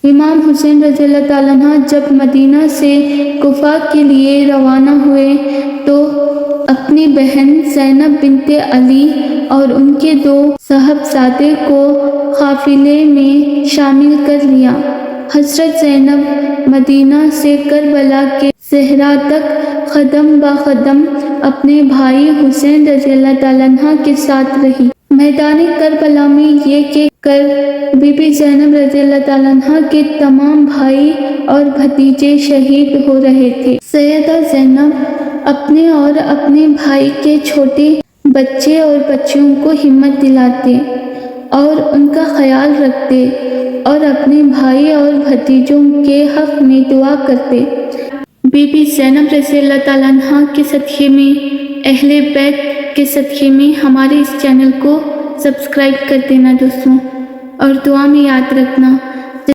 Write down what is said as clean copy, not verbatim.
इमाम हुसैन रज़ियल्लाहु ताला अन्हा जब मदीना से कुफा के लिए रवाना हुए तो अपनी बहन ज़ैनब बिनते अली और उनके 2 साहबजादे को काफिले में शामिल कर लिया। हज़रत ज़ैनब मदीना से करबला के सहरा तक कदम ब कदम अपने भाई हुसैन रज़ियल्लाहु ताला अन्हा के साथ रही। मैदानी करबला में ये के कर बीबी ज़ैनब रज़ियल्लाहु ताला अन्हा के तमाम भाई और भतीजे शहीद हो रहे थे। सैयदा ज़ैनब अपने और अपने भाई के छोटे बच्चे और बच्चियों को हिम्मत दिलाते और उनका ख्याल रखते और अपने भाई और भतीजों के हक में दुआ करते। बीबी ज़ैनब रज़ियल्लाहु ताला अन्हा के सदक़े में, अहले बैत के सदक़े में हमारे इस चैनल को सब्सक्राइब कर देना दोस्तों, और दुआ में याद रखना